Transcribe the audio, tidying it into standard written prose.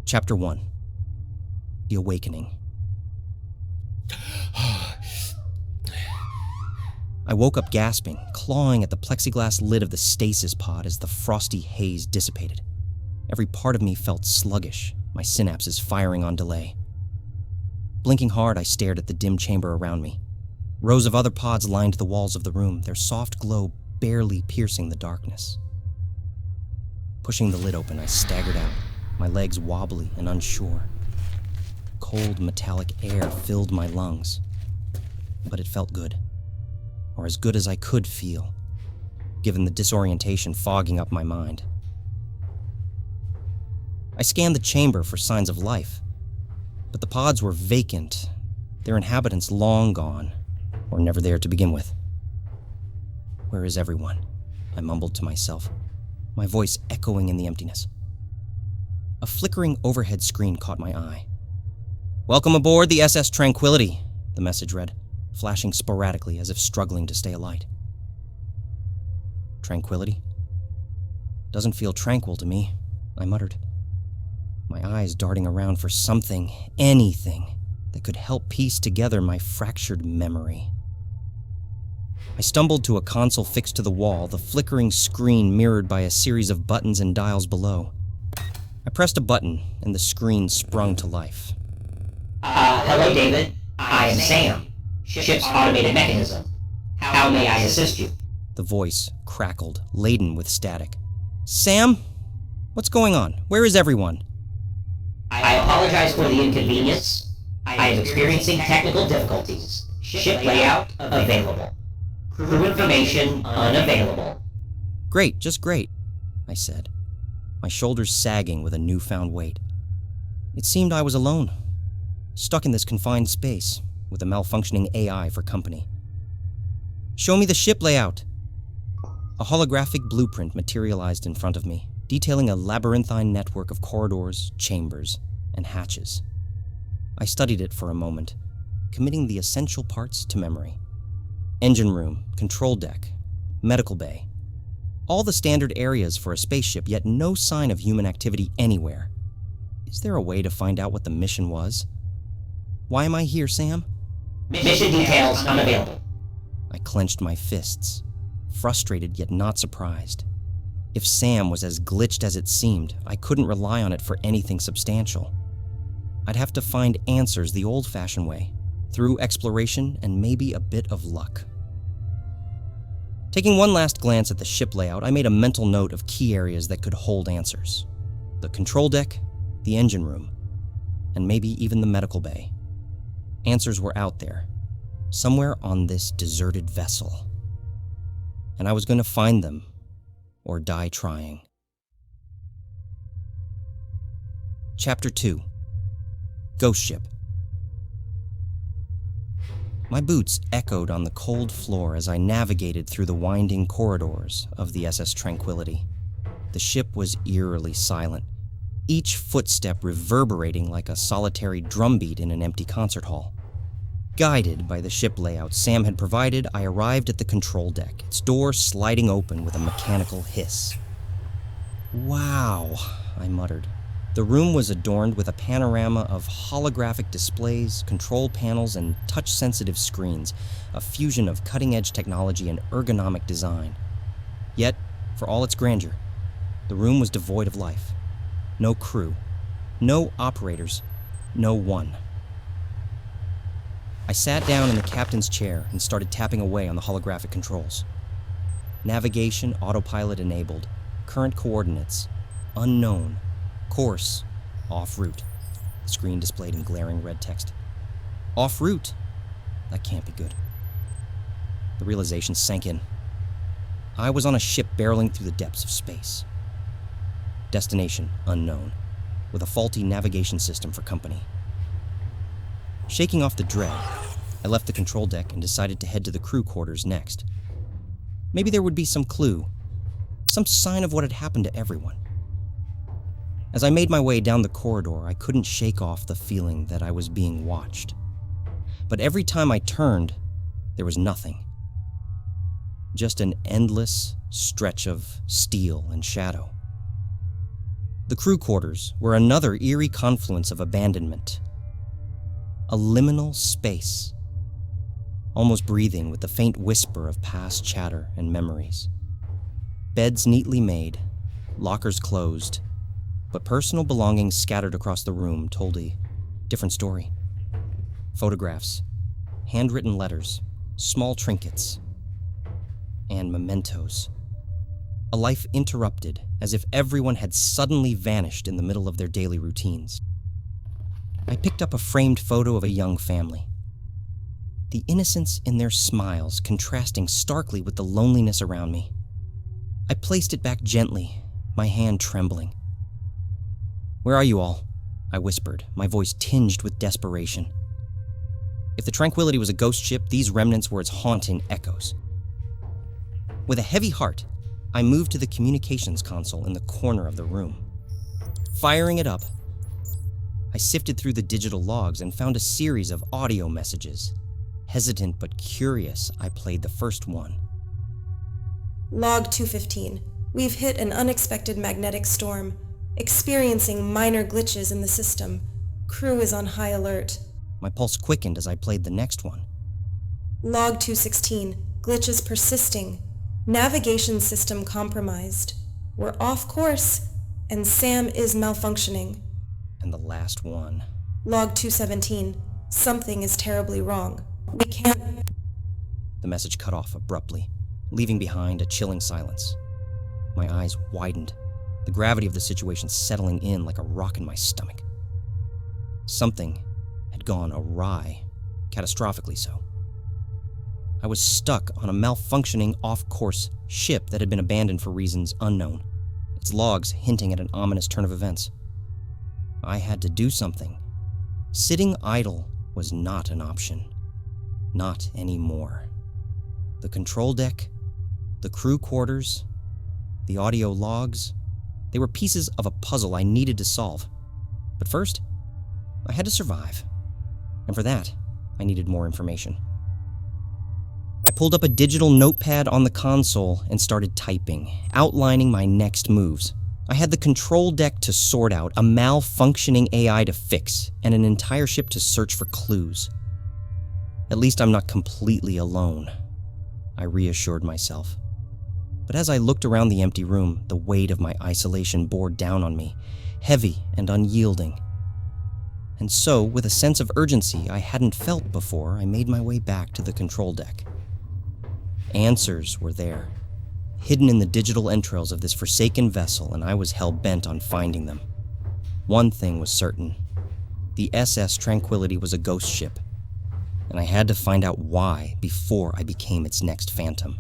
Chapter 1. The Awakening. I woke up gasping, clawing at the plexiglass lid of the stasis pod as the frosty haze dissipated. Every part of me felt sluggish, my synapses firing on delay. Blinking hard, I stared at the dim chamber around me. Rows of other pods lined the walls of the room, their soft glow barely piercing the darkness. Pushing the lid open, I staggered out, my legs wobbly and unsure. Cold, metallic air filled my lungs, but it felt good. Or as good as I could feel, given the disorientation fogging up my mind. I scanned the chamber for signs of life, but the pods were vacant, their inhabitants long gone, or never there to begin with. Where is everyone? I mumbled to myself, my voice echoing in the emptiness. A flickering overhead screen caught my eye. "Welcome aboard the SS Tranquility," the message read, flashing sporadically as if struggling to stay alight. Tranquility? Doesn't feel tranquil to me, I muttered, my eyes darting around for something, anything, that could help piece together my fractured memory. I stumbled to a console fixed to the wall, the flickering screen mirrored by a series of buttons and dials below. I pressed a button, and the screen sprung to life. Hello, David. I am Sam. Ship's automated mechanism. How may I assist you? The voice crackled, laden with static. Sam? What's going on? Where is everyone? I apologize for the inconvenience. I am experiencing technical difficulties. Ship layout available. Crew information unavailable. Great, just great, I said, my shoulders sagging with a newfound weight. It seemed I was alone, stuck in this confined space, with a malfunctioning AI for company. Show me the ship layout. A holographic blueprint materialized in front of me, detailing a labyrinthine network of corridors, chambers, and hatches. I studied it for a moment, committing the essential parts to memory. Engine room, control deck, medical bay. All the standard areas for a spaceship, yet no sign of human activity anywhere. Is there a way to find out what the mission was? Why am I here, Sam? Mission details unavailable. I clenched my fists, frustrated yet not surprised. If Sam was as glitched as it seemed, I couldn't rely on it for anything substantial. I'd have to find answers the old-fashioned way, through exploration and maybe a bit of luck. Taking one last glance at the ship layout, I made a mental note of key areas that could hold answers. The control deck, the engine room, and maybe even the medical bay. Answers were out there, somewhere on this deserted vessel. And I was going to find them, or die trying. Chapter 2. Ghost Ship. My boots echoed on the cold floor as I navigated through the winding corridors of the SS Tranquility. The ship was eerily silent, each footstep reverberating like a solitary drumbeat in an empty concert hall. Guided by the ship layout Sam had provided, I arrived at the control deck, its door sliding open with a mechanical hiss. Wow, I muttered. The room was adorned with a panorama of holographic displays, control panels, and touch-sensitive screens, a fusion of cutting-edge technology and ergonomic design. Yet, for all its grandeur, the room was devoid of life. No crew, no operators, no one. I sat down in the captain's chair and started tapping away on the holographic controls. Navigation autopilot enabled, current coordinates, unknown, course, off route. The screen displayed in glaring red text. Off route? That can't be good. The realization sank in. I was on a ship barreling through the depths of space. Destination unknown, with a faulty navigation system for company. Shaking off the dread, I left the control deck and decided to head to the crew quarters next. Maybe there would be some clue, some sign of what had happened to everyone. As I made my way down the corridor, I couldn't shake off the feeling that I was being watched. But every time I turned, there was nothing. Just an endless stretch of steel and shadow. The crew quarters were another eerie confluence of abandonment. A liminal space, almost breathing with the faint whisper of past chatter and memories. Beds neatly made, lockers closed, but personal belongings scattered across the room told a different story. Photographs, handwritten letters, small trinkets, and mementos. A life interrupted, as if everyone had suddenly vanished in the middle of their daily routines. I picked up a framed photo of a young family. The innocence in their smiles contrasting starkly with the loneliness around me. I placed it back gently, my hand trembling. "Where are you all?" I whispered, my voice tinged with desperation. If the Tranquility was a ghost ship, these remnants were its haunting echoes. With a heavy heart, I moved to the communications console in the corner of the room. Firing it up, I sifted through the digital logs and found a series of audio messages. Hesitant but curious, I played the first one. Log 215. We've hit an unexpected magnetic storm, experiencing minor glitches in the system. Crew is on high alert. My pulse quickened as I played the next one. Log 216. Glitches persisting. Navigation system compromised. We're off course, and SAM is malfunctioning. And the last one. Log 217. Something is terribly wrong. We can't... The message cut off abruptly, leaving behind a chilling silence. My eyes widened, the gravity of the situation settling in like a rock in my stomach. Something had gone awry, catastrophically so. I was stuck on a malfunctioning off-course ship that had been abandoned for reasons unknown, its logs hinting at an ominous turn of events. I had to do something. Sitting idle was not an option. Not anymore. The control deck, the crew quarters, the audio logs, they were pieces of a puzzle I needed to solve. But first, I had to survive. And for that, I needed more information. I pulled up a digital notepad on the console and started typing, outlining my next moves. I had the control deck to sort out, a malfunctioning AI to fix, and an entire ship to search for clues. At least I'm not completely alone, I reassured myself. But as I looked around the empty room, the weight of my isolation bore down on me, heavy and unyielding. And so, with a sense of urgency I hadn't felt before, I made my way back to the control deck. Answers were there, hidden in the digital entrails of this forsaken vessel, and I was hell-bent on finding them. One thing was certain. The SS Tranquility was a ghost ship, and I had to find out why before I became its next phantom.